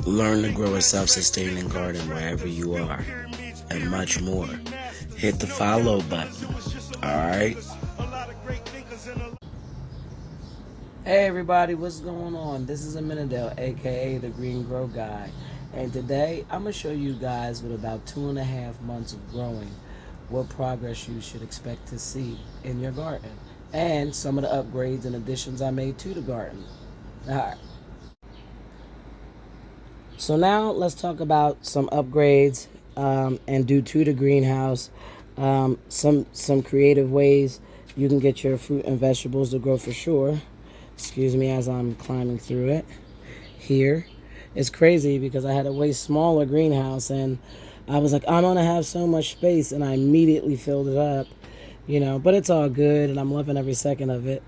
Learn to grow a self-sustaining garden wherever you are, and much more. Hit the follow button. Alright? Hey everybody, what's going on? This is Aminadel, aka the Green Grow Guy, and today I'm gonna show you guys with about 2.5 months of growing what progress you should expect to see in your garden and some of the upgrades and additions I made to the garden. Alright. So now let's talk about some upgrades and do to the greenhouse. Some creative ways you can get your fruit and vegetables to grow for sure. Excuse me as I'm climbing through it here. It's crazy because I had a way smaller greenhouse and I was like, I'm gonna have so much space, and I immediately filled it up, but it's all good and I'm loving every second of it.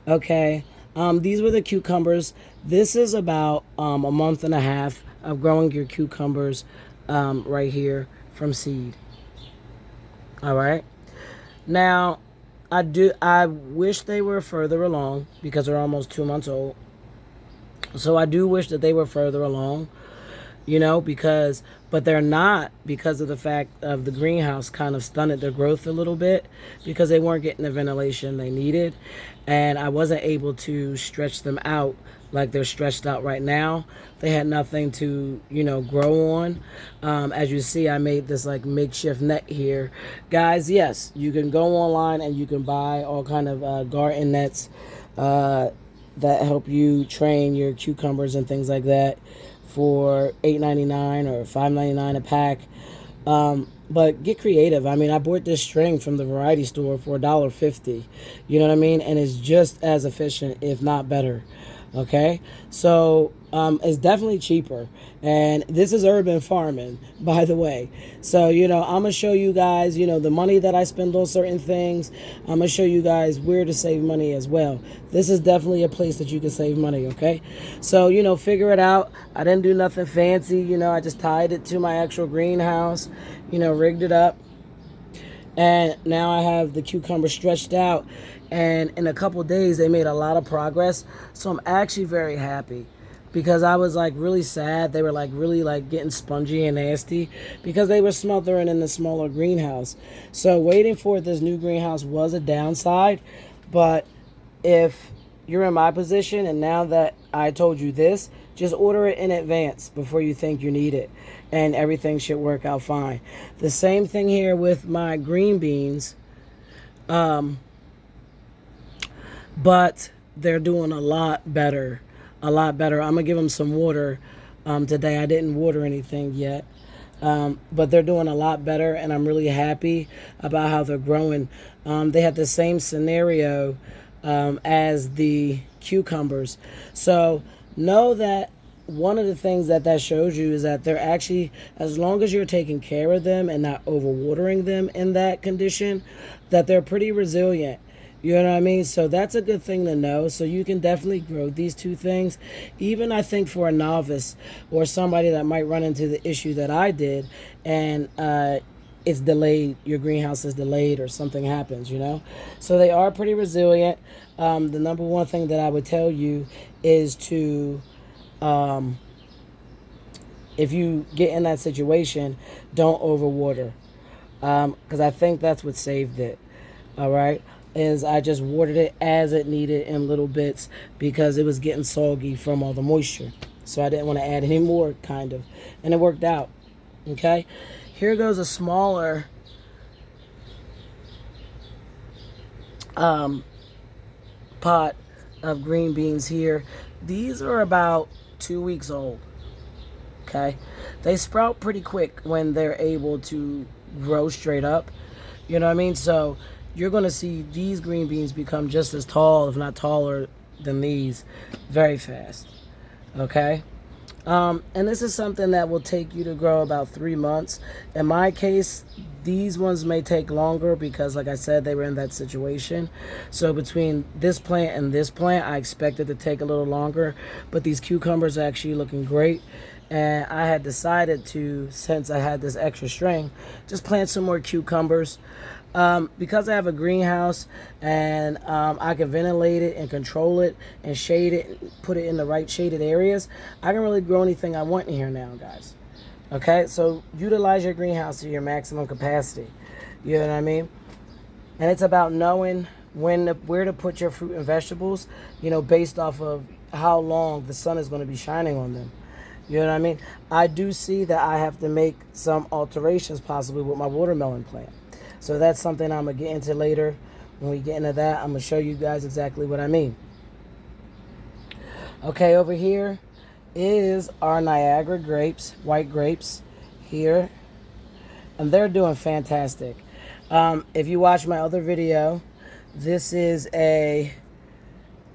Okay. These were the cucumbers. This is about a month and a half of growing your cucumbers right here from seed. All right. Now, I wish they were further along because they're almost 2 months old. So I do wish that they were further along, but they're not, because of the fact of the greenhouse kind of stunted their growth a little bit because they weren't getting the ventilation they needed, and I wasn't able to stretch them out like they're stretched out right now. They had nothing to, grow on. As you see, I made this like makeshift net here. Guys, yes, you can go online and you can buy all kind of garden nets that help you train your cucumbers and things like that for $8.99 or $5.99 a pack. But get creative. I mean, I bought this string from the variety store for $1.50. You know what I mean? And it's just as efficient, if not better. Okay, so it's definitely cheaper, and this is urban farming, by the way. So I'm gonna show you guys the money that I spend on certain things. I'm gonna show you guys where to save money as well. This is definitely a place that you can save money. Okay, so figure it out. I didn't do nothing fancy. I just tied it to my actual greenhouse, rigged it up, and now I have the cucumber stretched out, and in a couple days they made a lot of progress. So I'm actually very happy, because I was like really sad. They were like really like getting spongy and nasty because they were smothering in the smaller greenhouse. So waiting for this new greenhouse was a downside, but if you're in my position and now that I told you this, just order it in advance before you think you need it, and everything should work out fine. The same thing here with my green beans, but they're doing a lot better. I'm gonna give them some water today. I didn't water anything yet, but they're doing a lot better, and I'm really happy about how they're growing. They had the same scenario as the cucumbers. So know that one of the things that shows you is that they're actually, as long as you're taking care of them and not overwatering them in that condition, that they're pretty resilient. You know what I mean? So that's a good thing to know. So you can definitely grow these two things. Even I think for a novice or somebody that might run into the issue that I did, and it's delayed, your greenhouse is delayed or something happens, So they are pretty resilient. The number one thing that I would tell you is to, if you get in that situation, don't overwater. Because I think that's what saved it. All right. Is I just watered it as it needed in little bits because it was getting soggy from all the moisture. So I didn't want to add any more, kind of. And it worked out. Okay. Here goes a smaller pot of green beans here. These are about 2 weeks old. Okay. They sprout pretty quick when they're able to grow straight up. You know what I mean? So you're going to see these green beans become just as tall, if not taller than these, very fast. Okay? And this is something that will take you to grow about 3 months. In my case, these ones may take longer because, like I said, they were in that situation. So between this plant and this plant, I expect it to take a little longer. But these cucumbers are actually looking great. And I had decided to, since I had this extra string, just plant some more cucumbers. Because I have a greenhouse and I can ventilate it and control it and shade it, and put it in the right shaded areas, I can really grow anything I want in here now, guys. Okay, so utilize your greenhouse to your maximum capacity. You know what I mean? And it's about knowing where to put your fruit and vegetables, based off of how long the sun is going to be shining on them. You know what I mean? I do see that I have to make some alterations possibly with my watermelon plant. So that's something I'm going to get into later. When we get into that, I'm going to show you guys exactly what I mean. Okay, over here is our Niagara grapes, white grapes here. And they're doing fantastic. If you watch my other video, this is a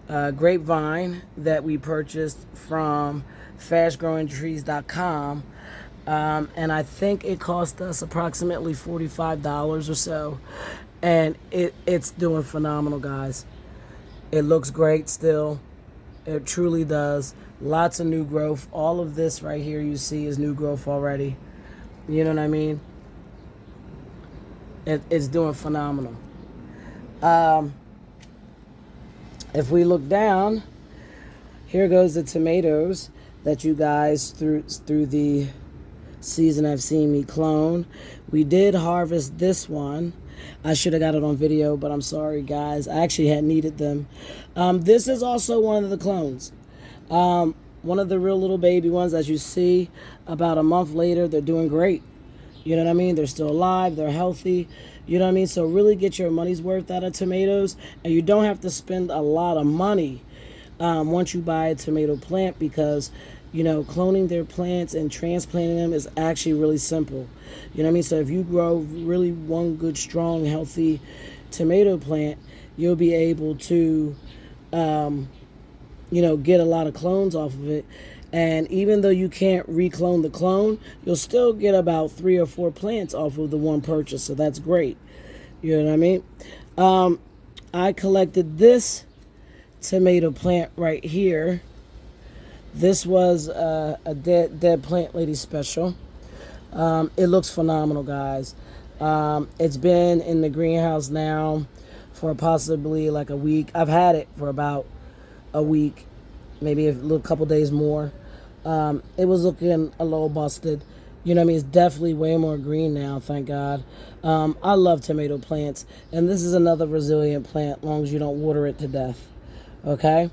grapevine that we purchased from fastgrowingtrees.com. And I think it cost us approximately $45 or so. And it's doing phenomenal, guys. It looks great still. It truly does. Lots of new growth. All of this right here you see is new growth already. You know what I mean? It's doing phenomenal. If we look down, here goes the tomatoes that you guys through the season have seen me clone. We did harvest this one. I should have got it on video, but I'm sorry, guys. I actually had needed them. This is also one of the clones. One of the real little baby ones. As you see, about a month later, they're doing great. You know what I mean? They're still alive. They're healthy. You know what I mean? So really get your money's worth out of tomatoes. And you don't have to spend a lot of money once you buy a tomato plant, because cloning their plants and transplanting them is actually really simple. You know what I mean? So if you grow really one good, strong, healthy tomato plant, you'll be able to, get a lot of clones off of it. And even though you can't reclone the clone, you'll still get about 3 or 4 plants off of the one purchase. So that's great. You know what I mean? I collected this tomato plant right here. This was a dead plant lady special. It looks phenomenal, guys. It's been in the greenhouse now for possibly like a week. I've had it for about a week, maybe a little couple days more. It was looking a little busted. You know what I mean? It's definitely way more green now, thank God. I love tomato plants. And this is another resilient plant, as long as you don't water it to death. Okay?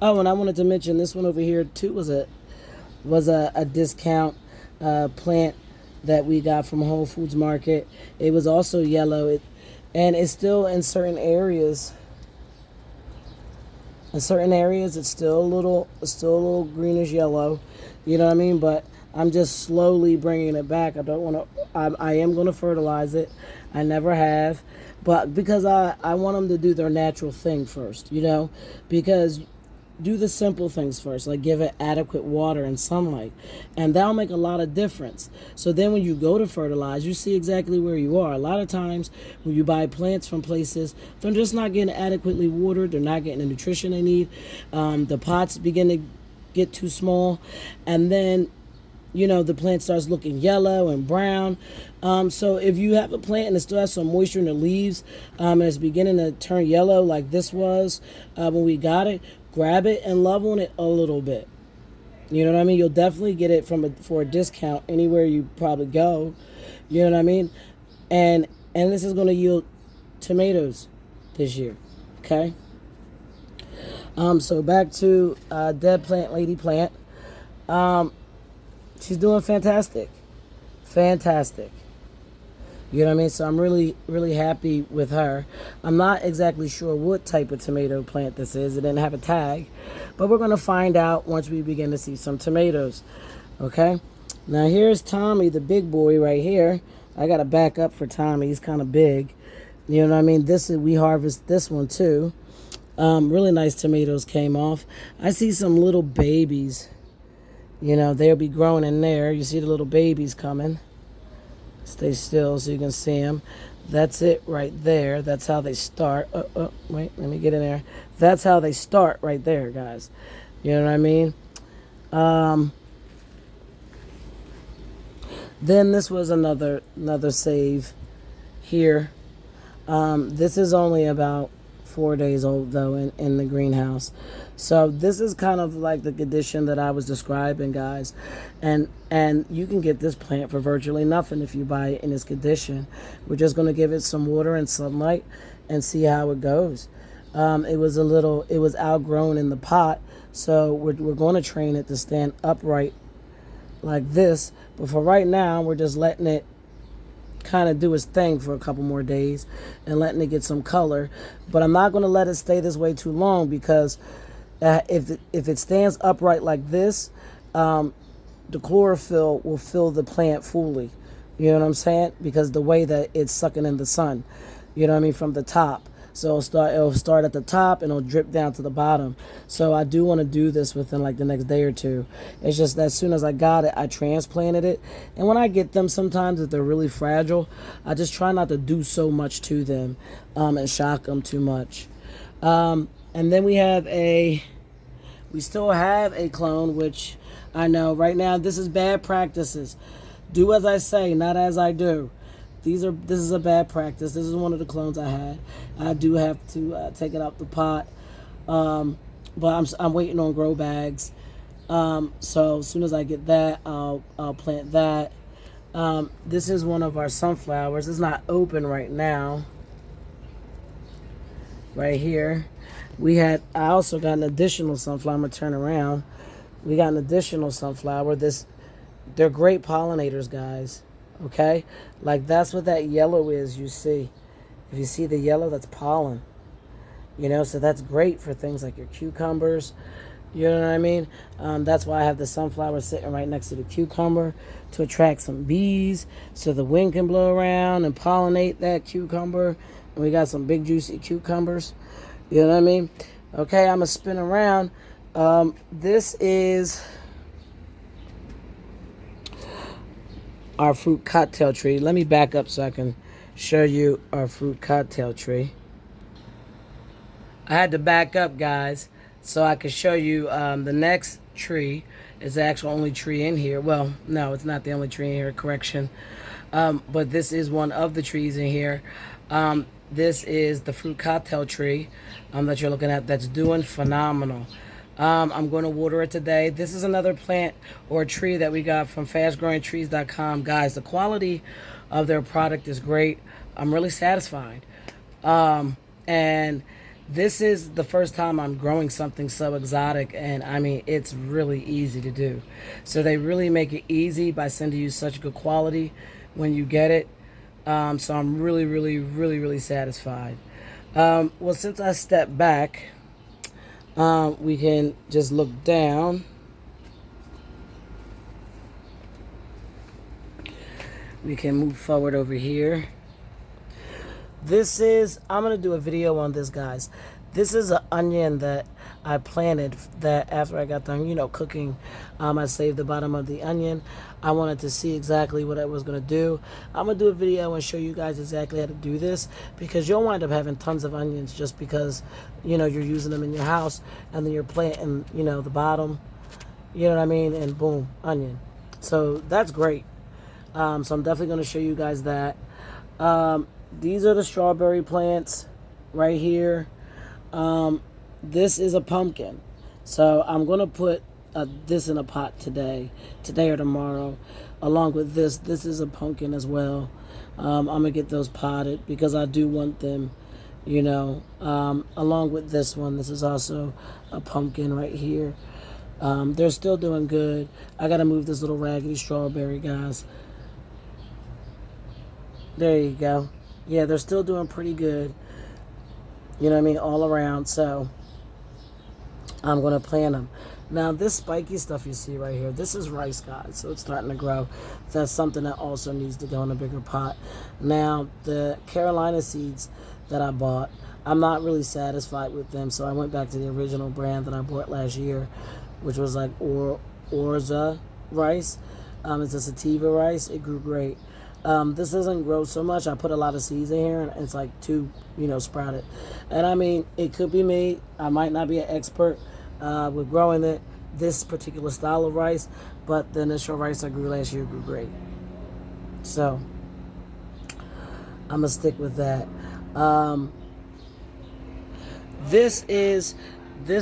Oh, and I wanted to mention this one over here too was a discount plant that we got from Whole Foods Market. It was also yellow. And it's still in certain areas. In certain areas, it's still a little greenish yellow. You know what I mean? But I'm just slowly bringing it back. I don't want to. I am going to fertilize it. I never have, but because I want them to do their natural thing first. Because do the simple things first, like give it adequate water and sunlight, and that'll make a lot of difference. So then when you go to fertilize, you see exactly where you are. A lot of times when you buy plants from places, they're just not getting adequately watered. They're not getting the nutrition they need. The pots begin to get too small, and then the plant starts looking yellow and brown. So if you have a plant and it still has some moisture in the leaves, and it's beginning to turn yellow like this was when we got it, grab it and love on it a little bit. You know what I mean? You'll definitely get it for a discount anywhere you probably go. You know what I mean? And this is going to yield tomatoes this year. Okay? So back to dead plant lady plant. She's doing fantastic. Fantastic. You know what I mean? So I'm really, really happy with her. I'm not exactly sure what type of tomato plant this is. It didn't have a tag. But we're going to find out once we begin to see some tomatoes. Okay? Now here's Tommy, the big boy right here. I got to back up for Tommy. He's kind of big. You know what I mean? We harvest this one too. Really nice tomatoes came off. I see some little babies. They'll be growing in there. You see the little babies coming. Stay still so you can see them. That's it right there. That's how they start. Wait, let me get in there. That's how they start right there, guys. You know what I mean? Then this was another save here. This is only about 4 days old though in the greenhouse. So this is kind of like the condition that I was describing, guys. And you can get this plant for virtually nothing if you buy it in this condition. We're just going to give it some water and sunlight and see how it goes. It was outgrown in the pot, so we're going to train it to stand upright like this. But for right now, we're just letting it kind of do its thing for a couple more days and letting it get some color. But I'm not going to let it stay this way too long, because if it stands upright like this, the chlorophyll will fill the plant fully. You know what I'm saying? Because the way that it's sucking in the sun, you know what I mean, from the top. So it'll start at the top and it'll drip down to the bottom. So I do want to do this within like the next day or two. It's just that as soon as I got it, I transplanted it. And when I get them, sometimes if they're really fragile, I just try not to do so much to them and shock them too much. And then we still have a clone, which I know right now this is bad practices. Do as I say, not as I do. This is a bad practice. This is one of the clones I had. I do have to take it out the pot, but I'm waiting on grow bags. So as soon as I get that, I'll plant that. This is one of our sunflowers. It's not open right now. Right here, I also got an additional sunflower. I'm gonna turn around. We got an additional sunflower. They're great pollinators, guys. Okay, like that's what that yellow is. You see, if you see the yellow, that's pollen. You know, so that's great for things like your cucumbers. You know what I mean? That's why I have the sunflower sitting right next to the cucumber, to attract some bees, so the wind can blow around and pollinate that cucumber. And we got some big juicy cucumbers. You know what I mean? Okay, I'm gonna spin around. This is our fruit cocktail tree. Let me back up so I can show you our fruit cocktail tree. I had to back up, guys, so I could show you the next tree. Is the actual only tree in here. Well, no, it's not the only tree in here, correction. But this is one of the trees in here. This is the fruit cocktail tree that you're looking at, that's doing phenomenal. I'm going to water it today. This is another plant or tree that we got from fastgrowingtrees.com. Guys, the quality of their product is great. I'm really satisfied. And this is the first time I'm growing something so exotic, and I mean, it's really easy to do. So they really make it easy by sending you such good quality when you get it. So I'm really satisfied. Well, since I stepped back, we can just look down. We can move forward over here. I'm going to do a video on this, guys. This is an onion that I planted that after I got done, cooking. I saved the bottom of the onion. I wanted to see exactly what I was going to do. I'm going to do a video and show you guys exactly how to do this, because you'll wind up having tons of onions just because, you're using them in your house, and then you're planting, the bottom, you know what I mean? And boom, onion. So that's great. So I'm definitely going to show you guys that. These are the strawberry plants right here. This is a pumpkin. So I'm going to put this in a pot today or tomorrow, along with this. This is a pumpkin as well. I'm going to get those potted because I do want them, along with this one. This is also a pumpkin right here. They're still doing good. I got to move this little raggedy strawberry, guys. There you go. Yeah, they're still doing pretty good. You know what I mean? All around. So I'm going to plant them. Now, this spiky stuff you see right here, this is rice, guys. So it's starting to grow. That's something that also needs to go in a bigger pot. Now, the Carolina seeds that I bought, I'm not really satisfied with them. So I went back to the original brand that I bought last year, which was like Orza rice. It's a sativa rice. It grew great. This doesn't grow so much. I put a lot of seeds in here, and it's like two, sprouted. And I mean, it could be me. I might not be an expert with growing this particular style of rice, but the initial rice I grew last year grew great. So I'm gonna stick with that. Um, this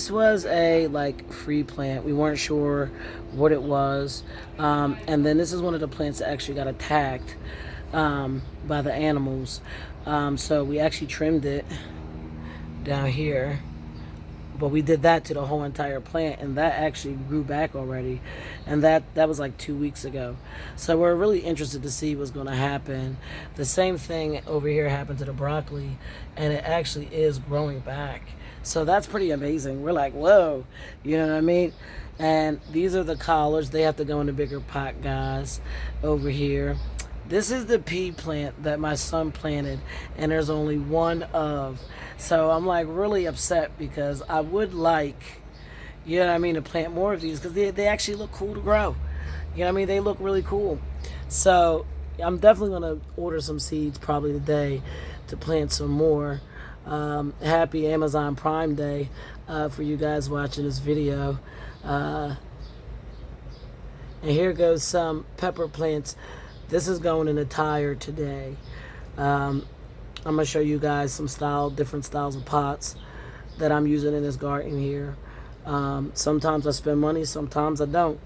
was a like free plant. We weren't sure what it was, and then this is one of the plants that actually got attacked by the animals. So we actually trimmed it down here, but we did that to the whole entire plant, and that actually grew back already, and that was like 2 weeks ago. So we're really interested to see what's going to happen. The same thing over here happened to the broccoli, and it actually is growing back. So that's pretty amazing. We're like, whoa, you know what I mean? And these are the collards. They have to go in a bigger pot, guys, over here. This is the pea plant that my son planted, and there's only one of. So I'm like really upset because I would like, you know what I mean, to plant more of these because they actually look cool to grow. You know what I mean? They look really cool. So I'm definitely going to order some seeds probably today to plant some more. Happy Amazon Prime Day for you guys watching this video. And here goes some pepper plants. This is going in a tire today. I'm going to show you guys some different styles of pots that I'm using in this garden here. Sometimes I spend money, sometimes I don't.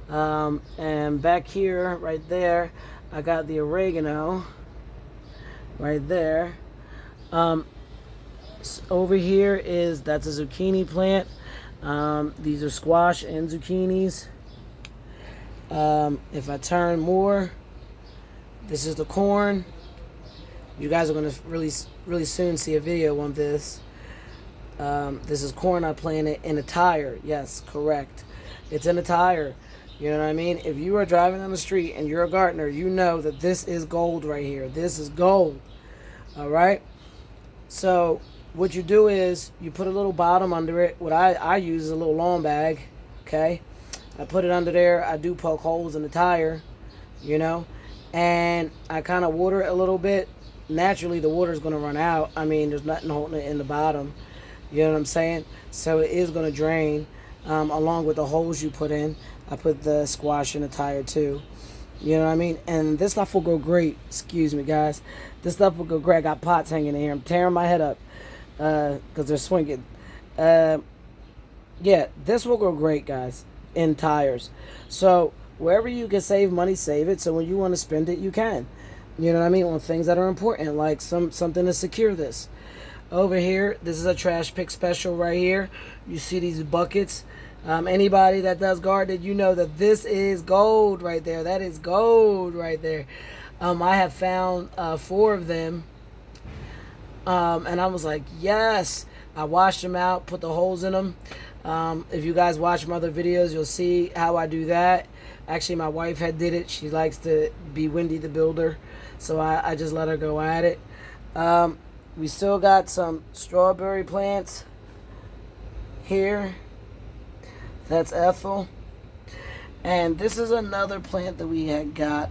And back here, right there, I got the oregano right there. Over here that's a zucchini plant. These are squash and zucchinis. If I turn more, this is the corn. You guys are going to really soon see a video on this. This is corn I planted in a tire. Yes, correct. It's in a tire. You know what I mean? If you are driving on the street and you're a gardener, you know that this is gold right here. This is gold. All right? So what you do is you put a little bottom under it. What I use is a little lawn bag. Okay? I put it under there. I do poke holes in the tire, you know, and I kind of water it a little bit. Naturally, the water is going to run out. I mean, there's nothing holding it in the bottom. You know what I'm saying? So it is going to drain along with the holes you put in. I put the squash in the tire too. You know what I mean? And this stuff will go great. Excuse me, guys. This stuff will go great. I got pots hanging in here. I'm tearing my head up because they're swinging. Yeah, this will go great, guys, in tires. So wherever you can save money, save it. So when you want to spend it, you can. You know what I mean? On things that are important, like something to secure this. Over here, this is a trash pick special right here. You see these buckets. Anybody that does gardening, you know that this is gold right there. That is gold right there. I have found 4 of them. And I was like, yes. I washed them out, put the holes in them. If you guys watch my other videos, you'll see how I do that. Actually, my wife had did it. She likes to be Wendy the Builder. So I just let her go at it. We still got some strawberry plants here. That's Ethel. And this is another plant that we had got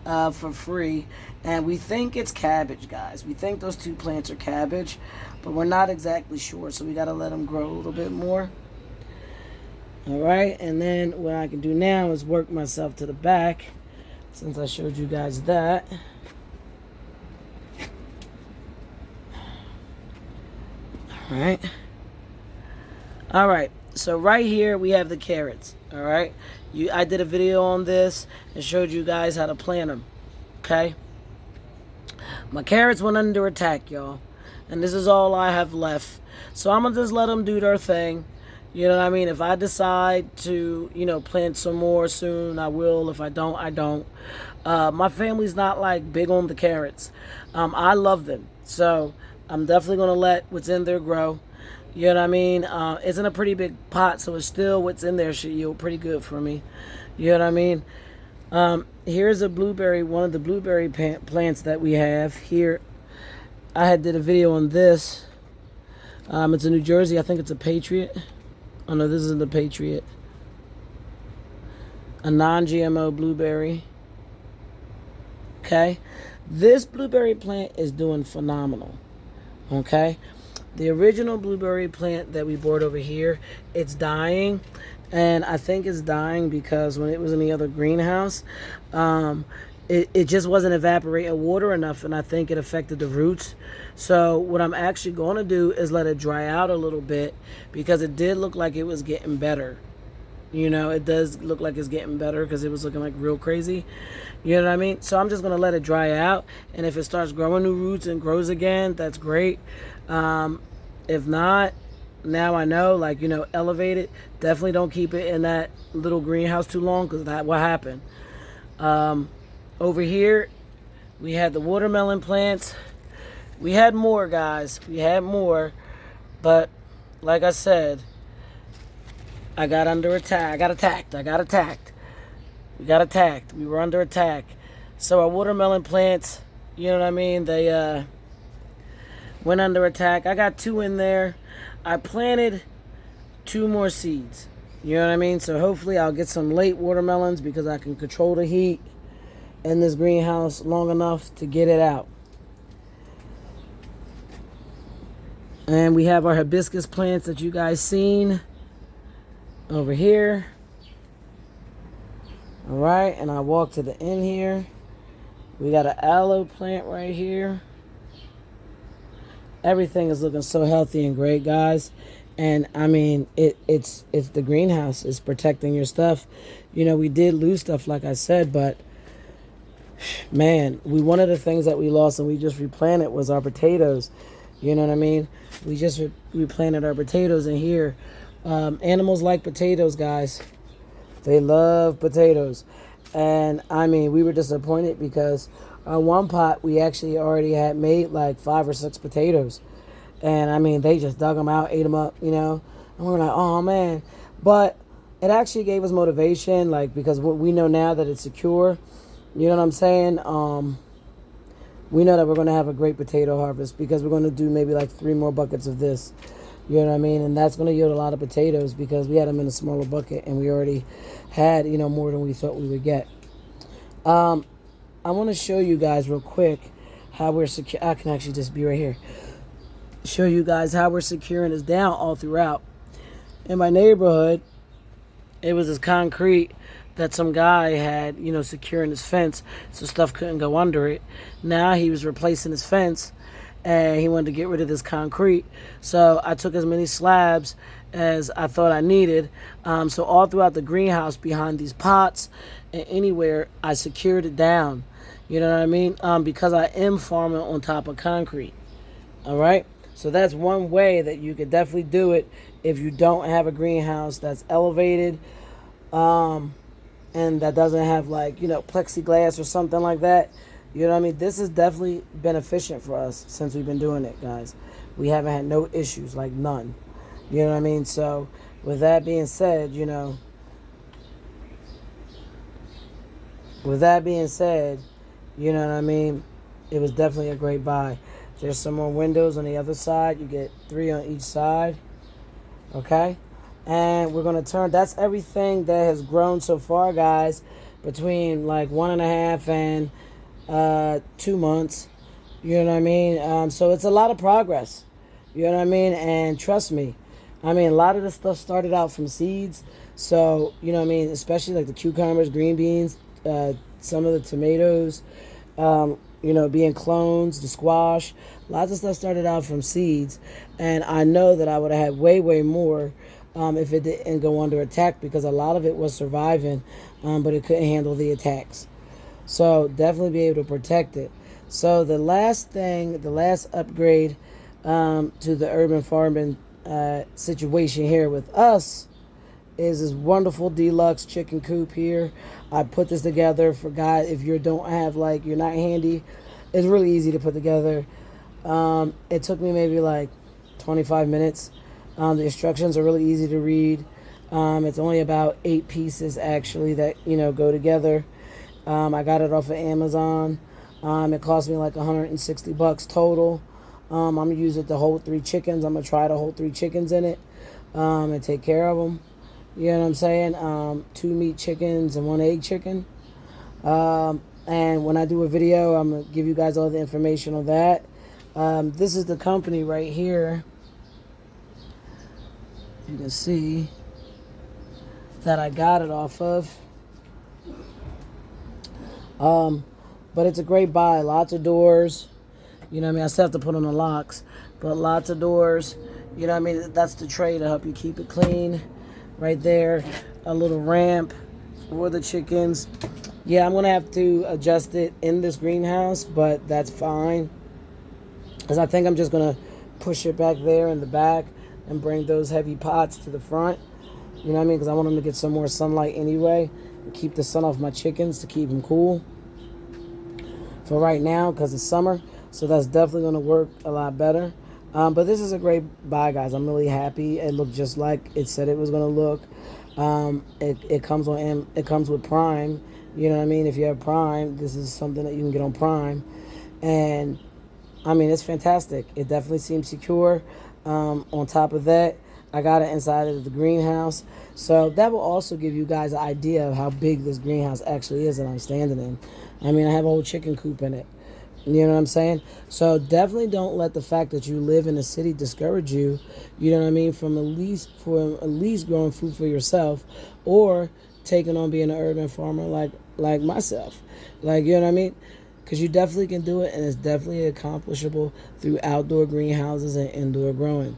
for free. And we think it's cabbage, guys. We think those 2 plants are cabbage. But we're not exactly sure. So we got to let them grow a little bit more. Alright. And then what I can do now is work myself to the back. Since I showed you guys that. Alright, so right here we have the carrots. Alright, I did a video on this and showed you guys how to plant them. Okay, my carrots went under attack, y'all, and this is all I have left. So I'm gonna just let them do their thing. You know what I mean? If I decide to, you know, plant some more soon, I will. If I don't, I don't. My family's not like big on the carrots. I love them, so I'm definitely going to let what's in there grow. You know what I mean? It's in a pretty big pot, so it's still what's in there should yield pretty good for me. You know what I mean? Here's a blueberry, one of the blueberry plants that we have here. I did a video on this. It's a New Jersey. I think it's a Patriot. Oh, no, this isn't the Patriot. A non-GMO blueberry. Okay? This blueberry plant is doing phenomenal. Okay, the original blueberry plant that we bought over here, it's dying, and I think it's dying because when it was in the other greenhouse, it just wasn't evaporating water enough, and I think it affected the roots. So what I'm actually going to do is let it dry out a little bit, because it did look like it was getting better. You know, it does look like it's getting better because it was looking like real crazy. You know what I mean? So I'm just going to let it dry out. And if it starts growing new roots and grows again, that's great. If not, now I know, like, you know, elevate it. Definitely don't keep it in that little greenhouse too long, because that what happened. Over here, we had the watermelon plants. We had more, guys. We had more. But like I said, I got under attack. I got attacked. We got attacked. We were under attack. So our watermelon plants, you know what I mean? They went under attack. I got 2 in there. I planted 2 more seeds. You know what I mean? So hopefully I'll get some late watermelons, because I can control the heat in this greenhouse long enough to get it out. And we have our hibiscus plants that you guys seen over here. All right, and I walk to the end here. We got an aloe plant right here. Everything is looking so healthy and great, guys. And I mean, it's the greenhouse is protecting your stuff. You know, we did lose stuff, like I said, but man, one of the things that we lost and we just replanted was our potatoes. You know what I mean? We just replanted our potatoes in here. Animals like potatoes, guys. They love potatoes. And I mean, we were disappointed because on one pot we actually already had made like 5 or 6 potatoes. And I mean, they just dug them out, ate them up, you know. And we were like, oh man. But it actually gave us motivation, like, because we know now that it's secure. You know what I'm saying? We know that we're going to have a great potato harvest, because we're going to do maybe like 3 more buckets of this. You know what I mean? And that's going to yield a lot of potatoes, because we had them in a smaller bucket and we already had, you know, more than we thought we would get. I want to show you guys real quick how we're secure. I can actually just be right here. Show you guys how we're securing this down all throughout. In my neighborhood, it was this concrete that some guy had, you know, securing his fence so stuff couldn't go under it. Now he was replacing his fence, and he wanted to get rid of this concrete. So I took as many slabs as I thought I needed. So all throughout the greenhouse, behind these pots and anywhere, I secured it down. You know what I mean? Because I am farming on top of concrete. All right? So that's one way that you could definitely do it if you don't have a greenhouse that's elevated, and that doesn't have, like, you know, plexiglass or something like that. You know what I mean? This is definitely beneficent for us since we've been doing it, guys. We haven't had no issues, like none. You know what I mean? So with that being said, you know, you know what I mean? It was definitely a great buy. There's some more windows on the other side. You get 3 on each side. Okay? And we're going to turn, that's everything that has grown so far, guys, between like 1.5 and 2 months. You know what I mean? So it's a lot of progress. You know what I mean? And trust me, I mean, a lot of this stuff started out from seeds. So, you know what I mean? Especially like the cucumbers, green beans, some of the tomatoes, you know, being clones, the squash. Lots of stuff started out from seeds. And I know that I would have had way, way more if it didn't go under attack, because a lot of it was surviving, but it couldn't handle the attacks. So definitely be able to protect it. So the last thing, the last upgrade to the urban farming situation here with us is this wonderful deluxe chicken coop here. I put this together for guys if you don't have, like, you're not handy. It's really easy to put together. It took me maybe like 25 minutes. The instructions are really easy to read. It's only about 8 pieces actually that, you know, go together. I got it off of Amazon. It cost me like $160 total. I'm gonna use it to hold 3 chickens. I'm gonna try to hold 3 chickens in it and take care of them. You know what I'm saying? 2 meat chickens and 1 egg chicken. And when I do a video, I'm gonna give you guys all the information on that. This is the company right here. You can see that I got it off of. But it's a great buy. Lots of doors. You know what I mean? I still have to put on the locks, but lots of doors. You know what I mean? That's the tray to help you keep it clean. Right there. A little ramp for the chickens. Yeah, I'm going to have to adjust it in this greenhouse, but that's fine. Because I think I'm just going to push it back there in the back and bring those heavy pots to the front. You know what I mean? Because I want them to get some more sunlight anyway. And keep the sun off my chickens to keep them cool for right now because it's summer. So that's definitely going to work a lot better. But this is a great buy, guys. I'm really happy. It looked just like it said it was going to look. It comes with Prime. You know what I mean? If you have Prime, this is something that you can get on Prime. And I mean, it's fantastic. It definitely seems secure. On top of that, I got it inside of the greenhouse. So that will also give you guys an idea of how big this greenhouse actually is that I'm standing in. I mean, I have a whole chicken coop in it. You know what I'm saying? So definitely don't let the fact that you live in a city discourage you. You know what I mean? From at least growing food for yourself, or taking on being an urban farmer like myself. Like, you know what I mean? Because you definitely can do it, and it's definitely accomplishable through outdoor greenhouses and indoor growing.